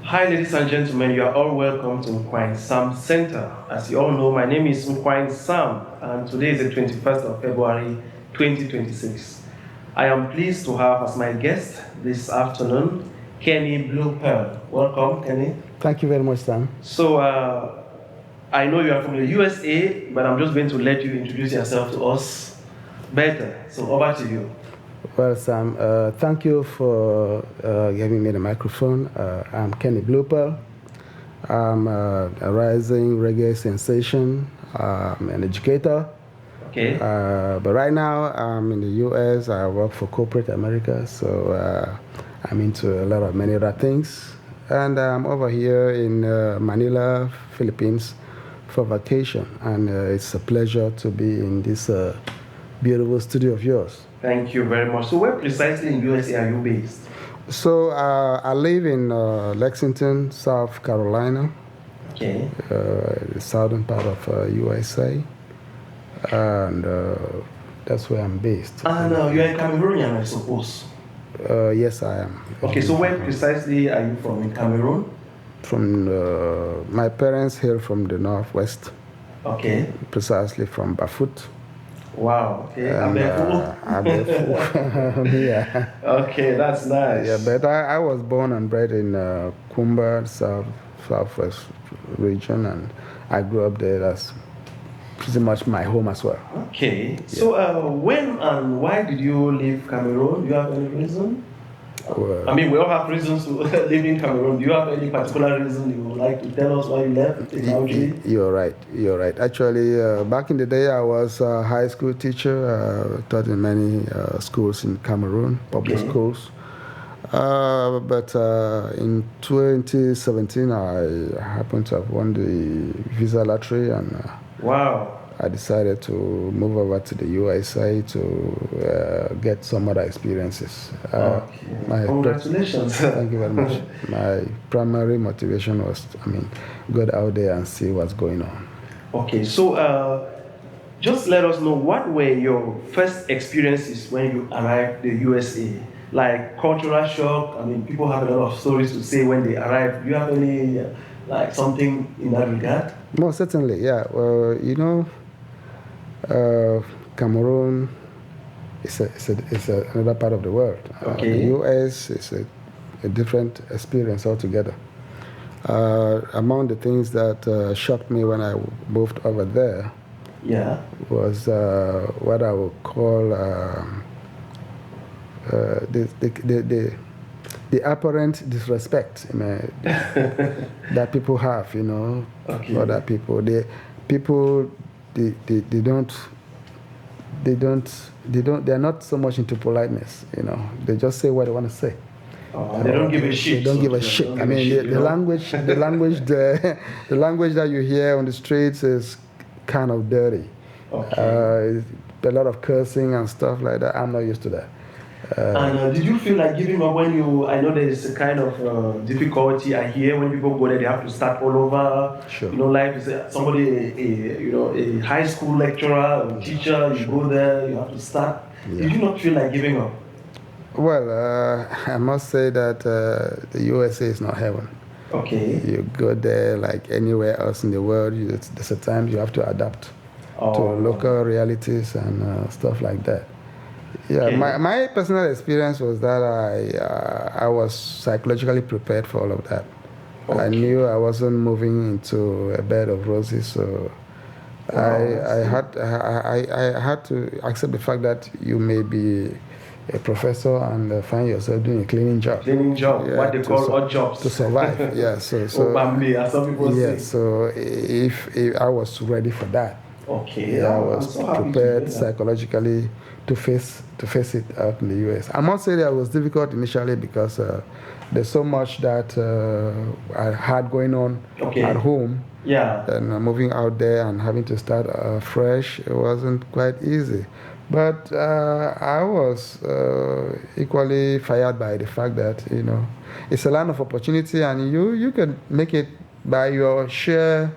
Hi, ladies and gentlemen, you are all welcome to Nkwain Sam Center. As you all know, my name is Nkwain Sam, and today is the 21st of February 2026. I am pleased to have as my guest this afternoon Kenny BluePearl. Welcome, Kenny. Thank you very much, Sam. So, I know you are from the USA, but I'm just going to let you introduce yourself to us better. So, over to you. Well, Sam, thank you for giving me the microphone. I'm Kenny BluePearl. I'm a rising reggae sensation. I'm an educator. Okay. But right now, I'm in the US. I work for corporate America, so I'm into a lot of many other things. And I'm over here in Manila, Philippines, for vacation. And it's a pleasure to be in this beautiful studio of yours. Thank you very much. So where precisely in USA are you based? So I live in Lexington, South Carolina. Okay. The southern part of USA. And that's where I'm based. And you're a Cameroonian, I suppose. Yes, I am. Okay, so where precisely are you from in Cameroon? From my parents hail from the northwest. Okay. Precisely from Bafut. Wow. Okay. Yeah. Okay, that's nice. Yeah, but I was born and bred in Kumba, southwest region, and I grew up there. That's pretty much my home as well. Okay. Yeah. So when and why did you leave Cameroon? Do you have any reason? I mean, we all have reasons to live in Cameroon. Do you have any particular reason you would like to tell us why you left the country? You're right. Actually, back in the day, I was a high school teacher, taught in many schools in Cameroon, public schools. But in 2017, I happened to have won the visa lottery, and wow. I decided to move over to the USA to get some other experiences. Congratulations. Thank you very much. My primary motivation was, go out there and see what's going on. Okay, so just let us know, what were your first experiences when you arrived in the USA? Like cultural shock? I mean, people have a lot of stories to say when they arrived. Do you have any, like something in that regard? Most certainly, yeah. Well, Cameroon is another part of the world. Okay. The US is a different experience altogether. Among the things that shocked me when I moved over there, was what I would call the apparent disrespect that people have, for other people. They're not so much into politeness, They just say what they want to say. They don't give a shit. They don't give a shit. The language that you hear on the streets is kind of dirty. Okay. A lot of cursing and stuff like that. I'm not used to that. And did you feel like giving up when I know there is a kind of difficulty I hear when people go there, they have to start all over. Sure. Life is somebody, a high school lecturer, or teacher, you go there, you have to start. Yeah. Did you not feel like giving up? Well, I must say that the USA is not heaven. Okay. You go there like anywhere else in the world, there's a time you have to adapt to local realities and stuff like that. Yeah, okay. My personal experience was that I was psychologically prepared for all of that. Okay. I knew I wasn't moving into a bed of roses, so I had to accept the fact that you may be a professor and find yourself doing a cleaning job. Yeah, what they call odd jobs. To survive, yeah. So Bambi, as some people say. Yeah, so if I was ready for that. Okay. Yeah, I was prepared psychologically to face it out in the US. I must say that it was difficult initially because there's so much that I had going on at home. Yeah. And moving out there and having to start fresh, it wasn't quite easy. But I was equally fired by the fact that, it's a land of opportunity and you can make it by your sheer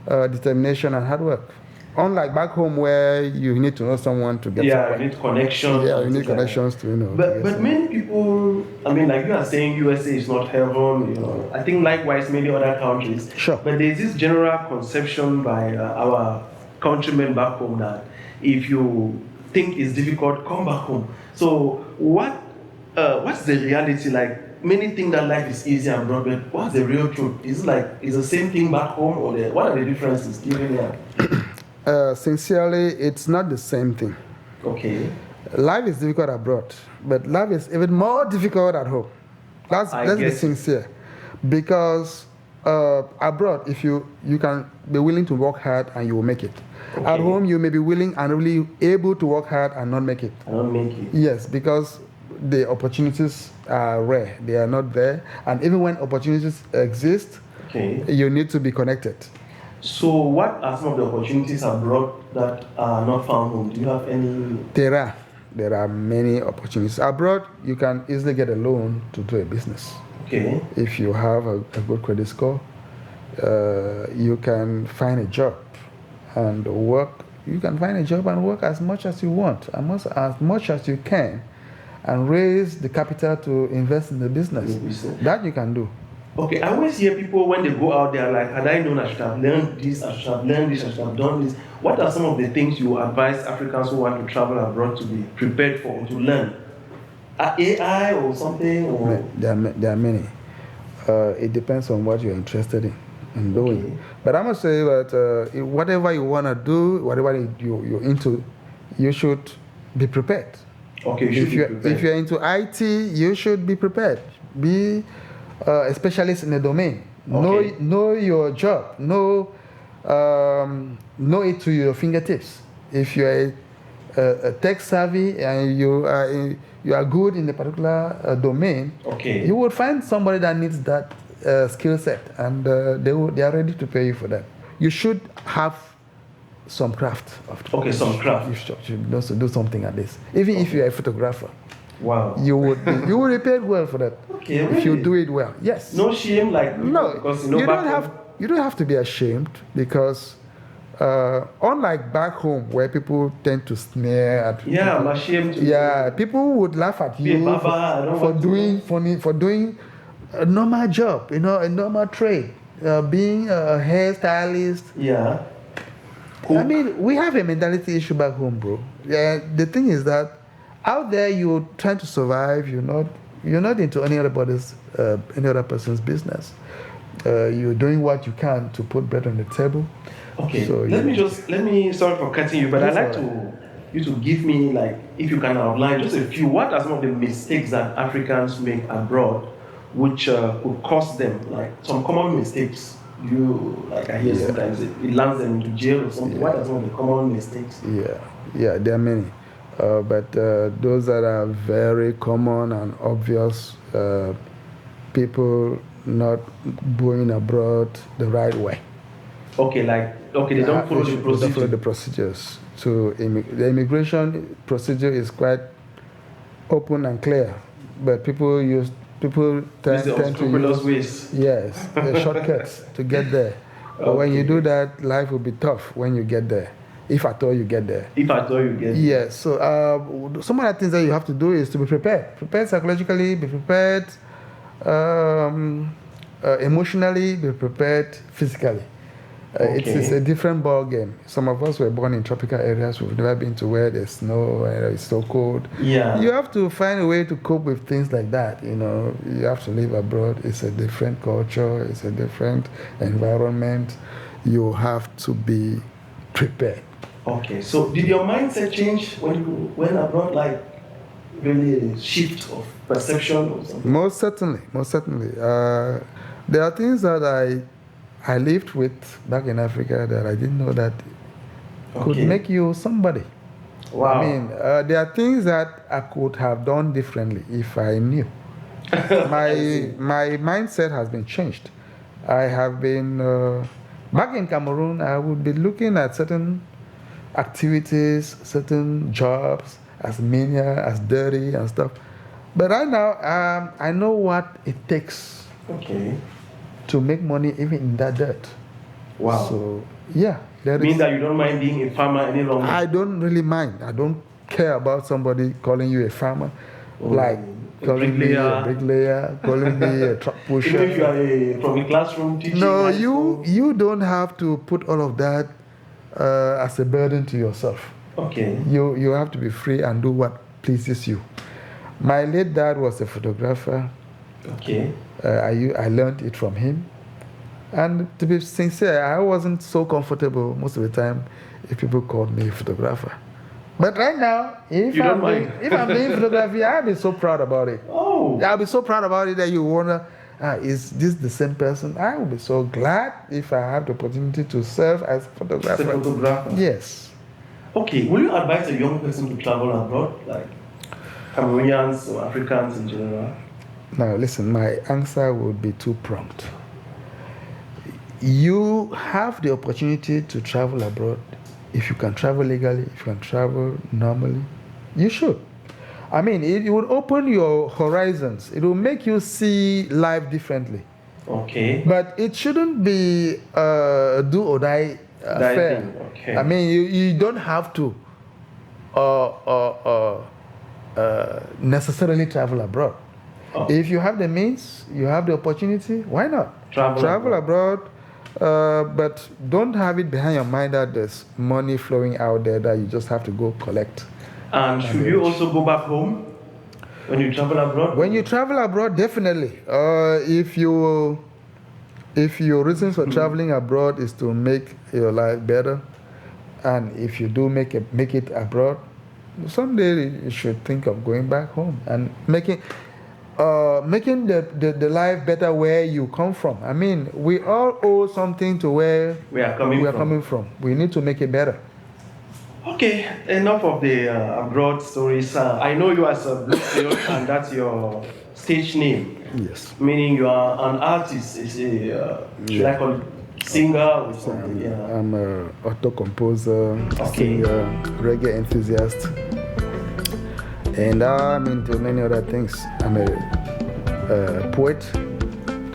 determination and hard work. Unlike back home where you need to know someone to get somewhere. You need connections. Yeah, you need connections to, you know. But many people, I mean, like you are saying, USA is not heaven, you know. I think likewise, many other countries. Sure. But there's this general conception by our countrymen back home that if you think it's difficult, come back home. So what's the reality like? Many think that life is easy abroad, but what's the real truth? Is it like, is the same thing back home, or what are the differences? Sincerely, it's not the same thing. Okay. Life is difficult abroad, but life is even more difficult at home. Let's be sincere. Because abroad, if you can be willing to work hard and you will make it. Okay. At home, you may be willing and really able to work hard and not make it. Yes, because the opportunities are rare. They are not there. And even when opportunities exist, you need to be connected. So what are some of the opportunities abroad that are not found home? Do you have any? There are many opportunities. Abroad, you can easily get a loan to do a business. Okay. If you have a good credit score, you can find a job and work. You can find a job and work as much as you want, as much as you can, and raise the capital to invest in the business. That you can do. Okay, I always hear people when they go out there like, had I known I should have learned this, I should have learned this, I should have done this. What are some of the things you advise Africans who want to travel abroad to be prepared for, to learn? AI or something? Or? There are many. It depends on what you're interested in doing. Okay. But I must say that whatever you want to do, whatever you're into, you should be prepared. Okay, if you're into IT, you should be prepared. Be a specialist in a domain. Okay. Know your job. Know it to your fingertips. If you're a tech savvy and you are good in a particular domain, you will find somebody that needs that skill set, and they are ready to pay you for that. You should have some craft. Some craft. You should also do something at this. Even if you're a photographer. Wow. You would be paid well for that. Okay, if you do it well. Yes. No shame, like no. Because you don't have to be ashamed, because unlike back home where people tend to sneer at people. Yeah, I'm ashamed. People would laugh at you for doing a normal job, a normal trade, being a hairstylist. Yeah. Cool. I mean, we have a mentality issue back home, bro. Yeah. The thing is that out there, you're trying to survive. You're not into any other person's business. You're doing what you can to put bread on the table. Okay. So let me sorry for cutting you, but I'd like you to give me, like, if you can outline just a few. What are some of the mistakes that Africans make abroad, which could cost them, like some common mistakes? I hear sometimes it lands them into jail or something. What are some of the common mistakes? Yeah, there are many. But those that are very common and obvious, people not going abroad the right way. They don't follow the procedure. They don't follow the procedures. So the immigration procedure is quite open and clear, but people tend to use ways. Yes, the shortcuts to get there. But when you do that, life will be tough when you get there. If at all you get there. Yes. So some of the things that you have to do is to be prepared. Prepared psychologically, be prepared emotionally, be prepared physically. It's a different ball game. Some of us were born in tropical areas. We've never been to where there's snow, where it's so cold. Yeah. You have to find a way to cope with things like that. You have to live abroad. It's a different culture. It's a different environment. You have to be prepared. Okay. So did your mindset change when you went abroad? Like really a shift of perception or something? Most certainly. There are things that I lived with back in Africa that I didn't know that could make you somebody. Wow. I mean, there are things that I could have done differently if I knew. My mindset has been changed. I have been, back in Cameroon, I would be looking at certain activities, certain jobs as menial, as dirty and stuff. But right now, I know what it takes to make money even in that dirt. Wow. So, yeah. Mean that you don't mind being a farmer any longer? I don't really mind. I don't care about somebody calling you a farmer, like calling me a bricklayer, calling me a truck pusher. Even if you are from a classroom teaching. No, you don't have to put all of that as a burden to yourself. Okay. You have to be free and do what pleases you. My late dad was a photographer. Okay. I learned it from him. And to be sincere, I wasn't so comfortable most of the time if people called me a photographer. But right now, if I'm doing photography, I'll be so proud about it. Oh. I'll be so proud about it that you wonder, is this the same person? I will be so glad if I have the opportunity to serve as a photographer. As a photographer? Yes. Okay, will you advise a young person to travel abroad, like Cameroonians or Africans in general? Now, listen, my answer would be two-pronged. You have the opportunity to travel abroad. If you can travel legally, if you can travel normally, you should. I mean, it will open your horizons. It will make you see life differently. Okay. But it shouldn't be do or die affair. Okay. I mean, you don't have to necessarily travel abroad. Oh. If you have the means, you have the opportunity, why not? Travel abroad. But don't have it behind your mind that there's money flowing out there that you just have to go collect. And should you also go back home when you travel abroad? When you travel abroad, definitely. If your reasons for traveling abroad is to make your life better, and if you do make it abroad, someday you should think of going back home and making the life better where you come from. I mean, we all owe something to where we are coming from. We need to make it better. Okay, enough of the abroad stories. I know you as a BluePearl, and that's your stage name. Yes. Meaning you are an artist. Should I call it singer or something? I'm an author, composer, singer, reggae enthusiast. And I'm into many other things. I'm a poet.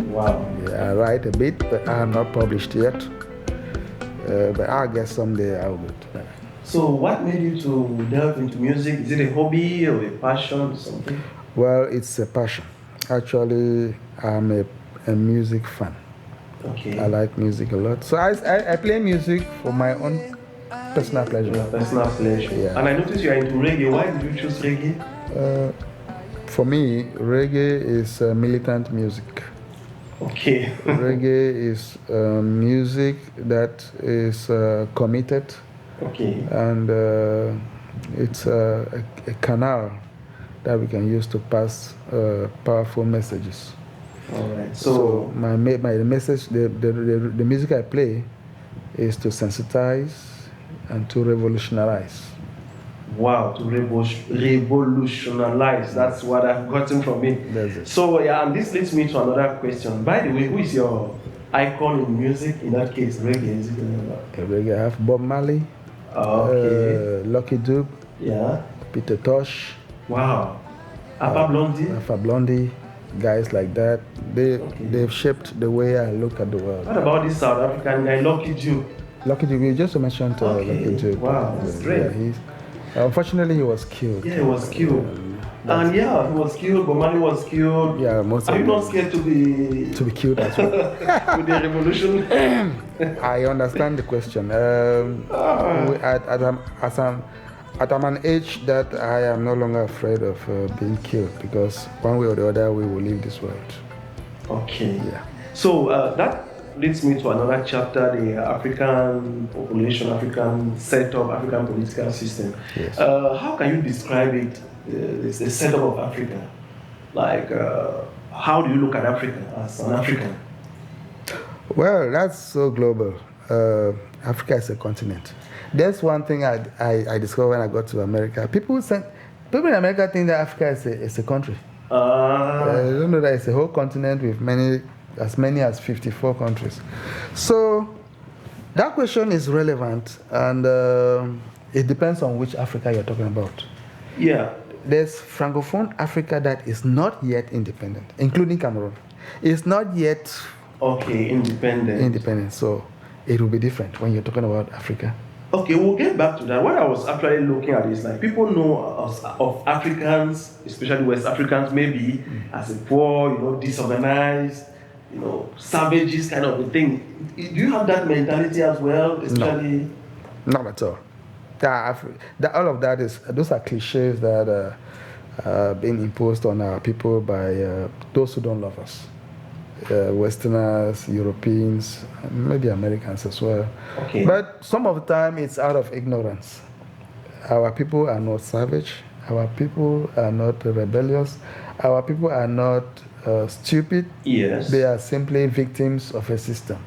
Wow. Yeah, I write a bit, but I have not published yet. But I guess someday I will. So what made you to delve into music? Is it a hobby or a passion or something? Well, it's a passion. Actually, I'm a music fan. Okay. I like music a lot. So I play music for my own personal pleasure. Personal pleasure. Yeah. And I noticed you are into reggae. Why did you choose reggae? For me, reggae is militant music. Okay. Reggae is music that is committed. Okay. And it's a canal that we can use to pass powerful messages. All right. So my message, the music I play, is to sensitize and to revolutionize. Wow, to revolutionize. That's what I've gotten from it. That's it. So yeah, and this leads me to another question. By the way, who is your icon in music? In that case, reggae. Is it reggae? I have Bob Marley. Okay. Lucky Dube. Yeah. Peter Tosh. Wow. Alpha Blondie. Guys like that. They've shaped the way I look at the world. What about this South African guy, Lucky Dube? Lucky Dube, you just mentioned Lucky Dube. Wow, that's great. Unfortunately, he was killed. Yeah, he was killed. And yeah, he was killed. Bob Marley was killed. Yeah, most Are you not scared to be killed as well? With the revolution? I understand the question. At an age that I am no longer afraid of being killed, because one way or the other we will leave this world. Okay. Yeah. So that leads me to another chapter: the African population, African setup, African political system. Yes. How can you describe it? The setup of Africa. Like, how do you look at Africa as an African? Well, that's so global. Africa is a continent. That's one thing I discovered when I got to America. People in America think that Africa is a country. They don't know that it's a whole continent with as many as 54 countries. So that question is relevant, and it depends on which Africa you're talking about. Yeah. There's Francophone Africa that is not yet independent, including Cameroon. It's not yet independent. So it will be different when you're talking about Africa. Okay, we'll get back to that. What I was actually looking at is like people know us, of Africans, especially West Africans, maybe as a poor, disorganized, savages kind of a thing. Do you have that mentality as well, especially? No, not at all. All of that those are cliches that are being imposed on our people by those who don't love us. Westerners, Europeans, maybe Americans as well. Okay. But some of the time it's out of ignorance. Our people are not savage. Our people are not rebellious. Our people are not stupid. Yes. They are simply victims of a system,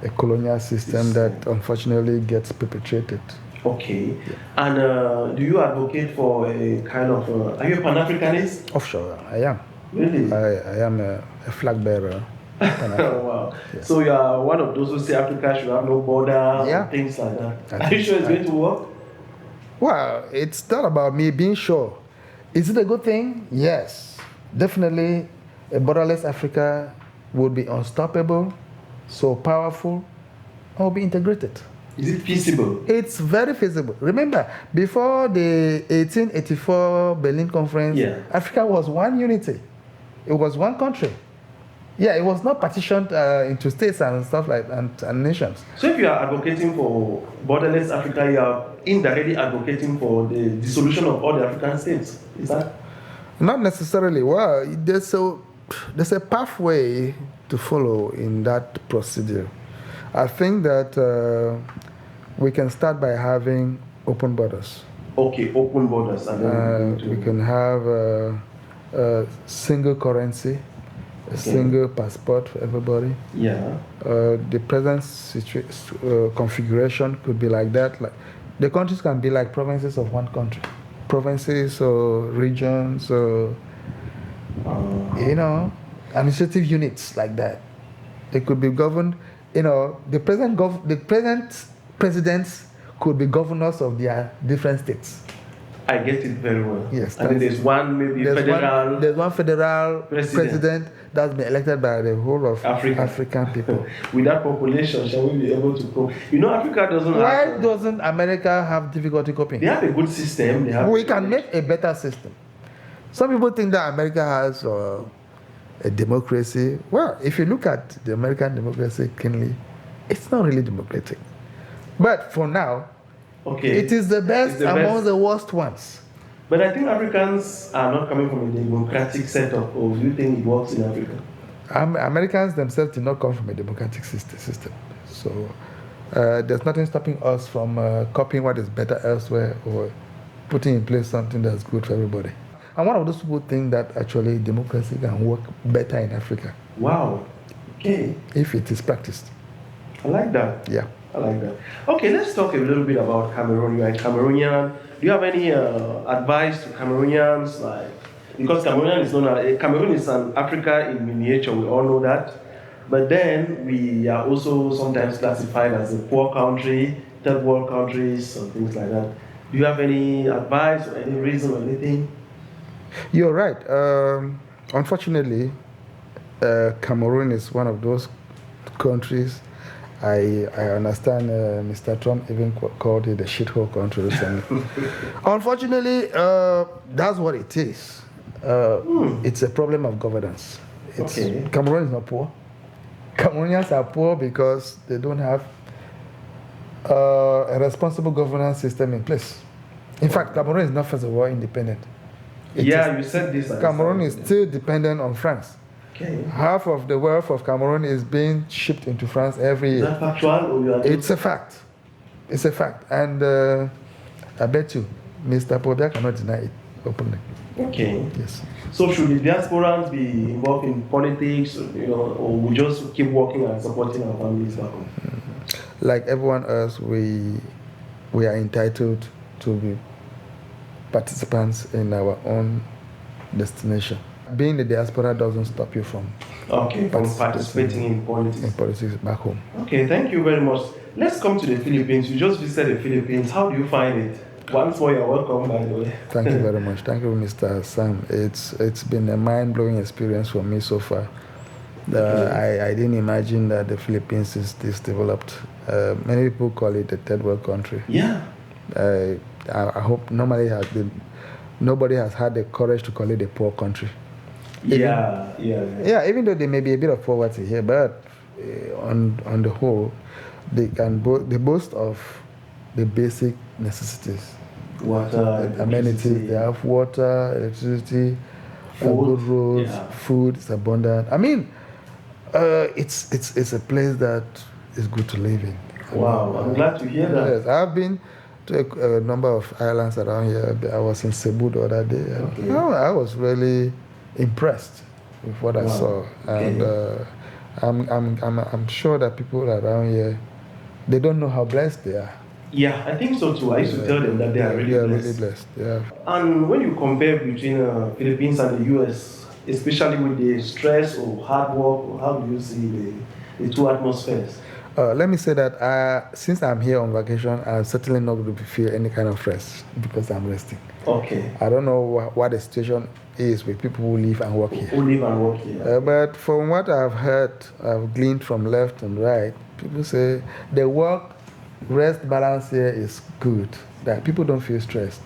a colonial system that unfortunately gets perpetrated. Okay. And do you advocate for a kind of, are you a Pan-Africanist? Offshore, I am. Really? I am a flag bearer. Wow. Yes. So you are one of those who say Africa should have no border, Yeah. things like that. Are you sure it's going to work? Well, it's not about me being sure. Is it a good thing? Yes. Definitely, a borderless Africa would be unstoppable, so powerful, or be integrated. Is it feasible? It's very feasible. Remember, before the 1884 Berlin Conference, Africa was one unity. It was one country. Yeah, it was not partitioned into states and stuff like that, and nations. So if you are advocating for borderless Africa, you are indirectly advocating for the dissolution of all the African states. Is that? Not necessarily. Well, there's a pathway to follow in that procedure. I think that we can start by having open borders. Okay, open borders. And we can have a single currency, a single passport for everybody. Yeah. The present configuration could be like that. Like, the countries can be like provinces of one country. Provinces or regions or, administrative units like that. They could be governed, the present presidents could be governors of their different states. I get it very well. Yes. And then there's one federal. There's one federal president that's been elected by the whole of African people. With that population, shall we be able to cope? Africa doesn't have. Why doesn't America have difficulty coping? They have a good system. We can make a better system. Some people think that America has a democracy. Well, if you look at the American democracy keenly, it's not really democratic. But for now, it is the best among the worst ones. But I think Africans are not coming from a democratic setup. Or do you think it works in Africa? Americans themselves did not come from a democratic system. So there's nothing stopping us from copying what is better elsewhere or putting in place something that's good for everybody. I'm one of those people who think that actually democracy can work better in Africa. Wow. Okay. If it is practiced. I like that. Yeah. I like that. Okay, let's talk a little bit about Cameroon. You are a Cameroonian. Do you have any advice to Cameroonians? Because Cameroon is an Africa in miniature, we all know that. But then we are also sometimes classified as a poor country, third world countries, and things like that. Do you have any advice or any reason or anything? You're right. Unfortunately, Cameroon is one of those countries. I understand Mr. Trump even called it a shithole country recently. Unfortunately, that's what it is. It's a problem of governance. Cameroon is not poor. Cameroonians are poor because they don't have a responsible governance system in place. In fact, Cameroon is not, first of all, independent. You said this. Cameroon is still dependent on France. Okay. Half of the wealth of Cameroon is being shipped into France every year. Is that factual? It's a fact. It's a fact. And I bet you, Mr. Pobia cannot deny it openly. Okay. Yes. So should the diasporans be involved in politics, or we just keep working and supporting our families back home? Like everyone else, we are entitled to be participants in our own destination. Being the diaspora doesn't stop you from participating in politics. In politics back home. Okay, thank you very much. Let's come to the Philippines. You just visited the Philippines. How do you find it? Once more, you're welcome, by the way. Thank you very much. Thank you, Mr. Sam. It's been a mind-blowing experience for me so far. I didn't imagine that the Philippines is this developed. Many people call it a third world country. Yeah. I hope nobody has had the courage to call it a poor country. Yeah. Even though there may be a bit of poverty here, but on the whole, they boast of the basic necessities. Water, amenities. They have water, electricity, good roads, food is abundant. I mean, it's a place that is good to live in. Wow, I'm glad to hear that. Yes, I've been to a number of islands around here. I was in Cebu the other day. And I was really impressed with what I saw, and I'm sure that people around here, they don't know how blessed they are. Yeah, I think so too. I used to tell them that they are really blessed. Yeah. And when you compare between Philippines and the US, especially with the stress or hard work, how do you see the two atmospheres? Let me say that since I'm here on vacation, I'm certainly not going to feel any kind of stress because I'm resting. Okay. I don't know what the situation is with people who live and work here. Who live and work here. But from what I've heard, I've gleaned from left and right, people say the work-rest balance here is good, that people don't feel stressed.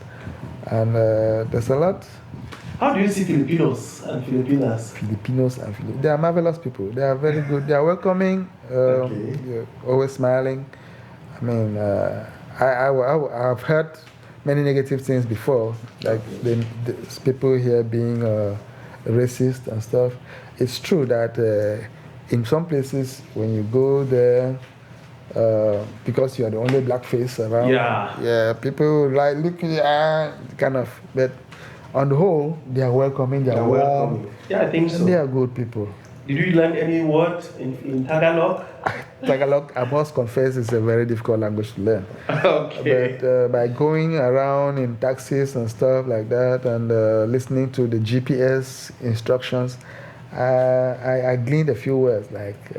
And there's a lot. How do you see Filipinos and Filipinas? They are marvelous people. They are very good. They are welcoming, always smiling. I mean, I've heard many negative things before, like the people here being racist and stuff. It's true that in some places, when you go there, because you are the only black face around, people like look kind of, but on the whole, they are welcoming, they are warm. Yeah, I think so. And they are good people. Did you learn any word in Tagalog? Tagalog, I must confess, is a very difficult language to learn. Okay. But by going around in taxis and stuff like that and listening to the GPS instructions, I gleaned a few words like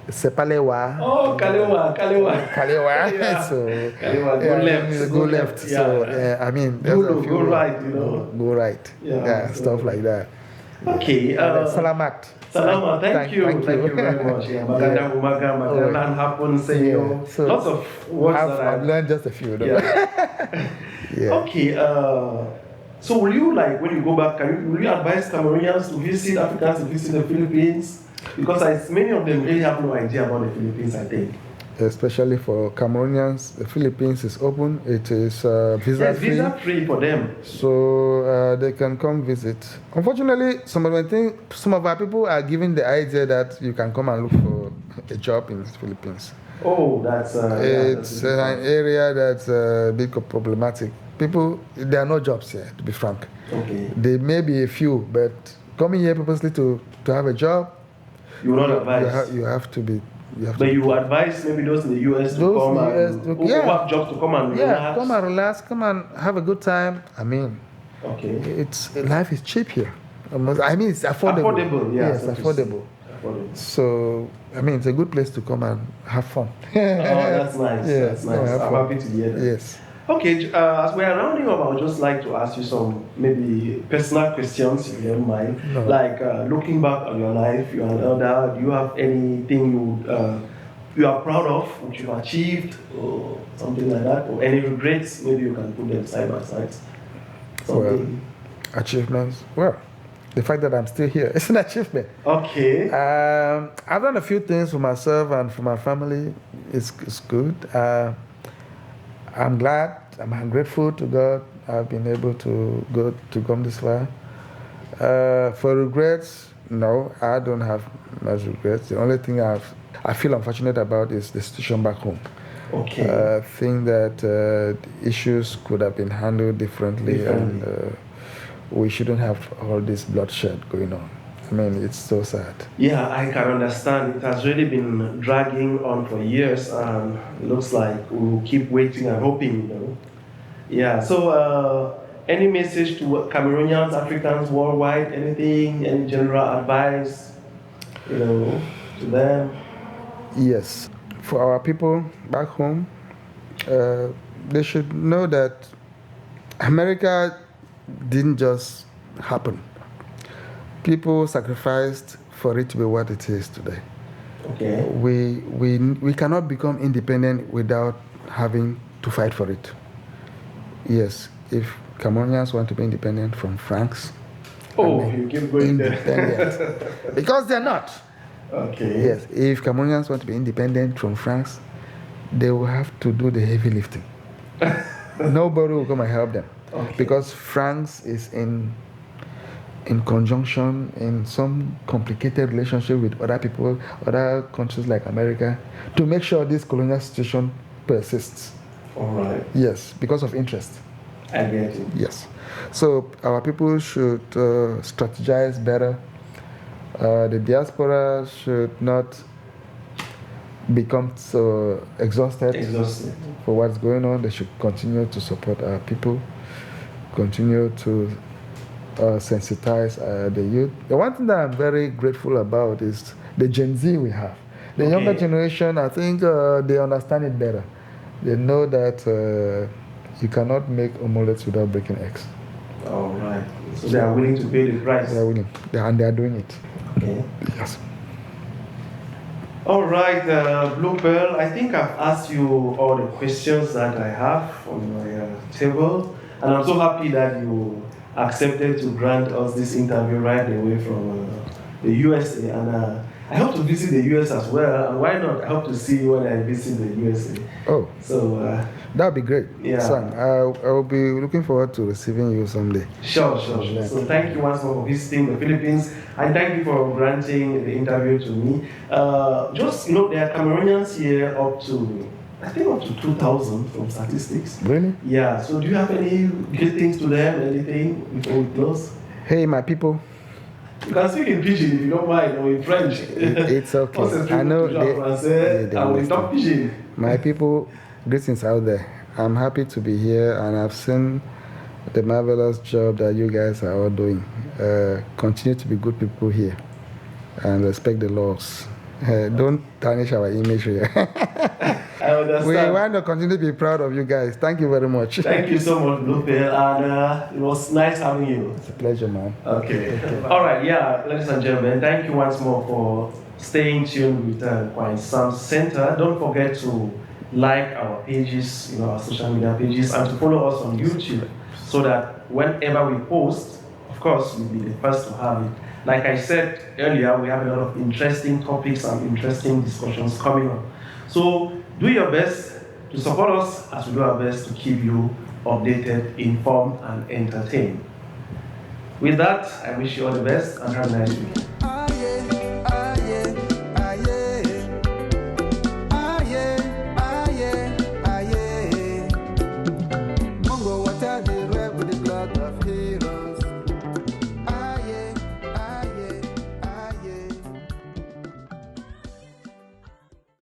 Sepalewa. Oh, Kalewa. Yeah. So, Kalewa, go left. Yeah. So, I mean, go right, Go right. Yeah, stuff like that. Okay. Salamat. Salama, thank you very much. Magandang umaga, magandang hapon sa inyo. Lots of words I've learned just a few. Okay, so will you, like, when you go back, will you advise Cameroonians to visit Africans to visit the Philippines? Because many of them really have no idea about the Philippines, I think. Especially for Cameroonians, the Philippines is open. It is visa-free. Visa free for them. So they can come visit. Unfortunately, some of our people are given the idea that you can come and look for a job in the Philippines. Oh, that's... it's an area that's a bit problematic. People, there are no jobs here, to be frank. Okay. There may be a few, but coming here purposely to have a job, you will not advise. You have to be. But you advise maybe those in the US to come who have jobs to come and relax. Come and relax, come and have a good time. I mean, life is cheap here. I mean, it's affordable. Yes, affordable. So, I mean, it's a good place to come and have fun. That's nice. That's nice. I'm happy to hear that. Yes. Okay, as we are rounding up, I would just like to ask you some maybe personal questions, if you don't mind. No. Like looking back on your life, you're an elder. Do you have anything you are proud of, which you've achieved, or something like that, or any regrets? Maybe you can put them side by side. Well, achievements. Well, the fact that I'm still here is an achievement. Okay. I've done a few things for myself and for my family. It's good. I'm glad. I'm grateful to God. I've been able to come this far. For regrets, no, I don't have much regrets. The only thing I feel unfortunate about is the situation back home. Okay. I think that issues could have been handled differently. And we shouldn't have all this bloodshed going on. I mean, it's so sad. Yeah, I can understand. It has really been dragging on for years, and it looks like we'll keep waiting and hoping, Yeah, so any message to Cameroonians, Africans worldwide, anything, any general advice, to them? Yes. For our people back home, they should know that America didn't just happen. People sacrificed for it to be what it is today. Okay. We cannot become independent without having to fight for it. Yes, if Cameroonians want to be independent from France, you keep going there. Because they're not. Okay. Yes, if Cameroonians want to be independent from France, they will have to do the heavy lifting. Nobody will come and help them. Okay. Because France is in conjunction in some complicated relationship with other people, other countries like America, to make sure this colonial situation persists. All right. Yes, because of interest. I get it. Yes. So our people should strategize better. The diaspora should not become so exhausted for what's going on. They should continue to support our people, continue to sensitize the youth. The one thing that I'm very grateful about is the Gen Z we have. The younger generation, I think they understand it better. They know that you cannot make omelets without breaking eggs. All right. So they are willing to pay the price. They are willing, and they are doing it. Okay. Yes. All right, BluePearl, I think I've asked you all the questions that I have on my table, and I'm so happy that you accepted to grant us this interview right away from the USA, and I hope to visit the US as well, and why not? I hope to see you when I visit the USA. Oh, so that would be great. Yeah. Son, I will be looking forward to receiving you someday. Sure. So thank you once more for visiting the Philippines, and thank you for granting the interview to me. Just, there are Cameroonians here up to 2,000 from statistics. Really? Yeah, so do you have any greetings to them, anything before we close? Hey, my people. You can speak in Pidgin if you don't mind, or in French. It's okay. I know we talk Pidgin. My people, greetings out there. I'm happy to be here, and I've seen the marvelous job that you guys are all doing. Continue to be good people here, and respect the laws. Don't tarnish our image here. I understand. We want to continue to be proud of you guys. Thank you very much. Thank you so much, BluePearl, and it was nice having you. It's a pleasure, man. Okay. All right, ladies and gentlemen, thank you once more for staying tuned with Nkwain Sam Center. Don't forget to like our pages, our social media pages, and to follow us on YouTube, so that whenever we post, of course, you'll be the first to have it. Like I said earlier, we have a lot of interesting topics and interesting discussions coming up. So do your best to support us as we do our best to keep you updated, informed, and entertained. With that, I wish you all the best and have a nice week.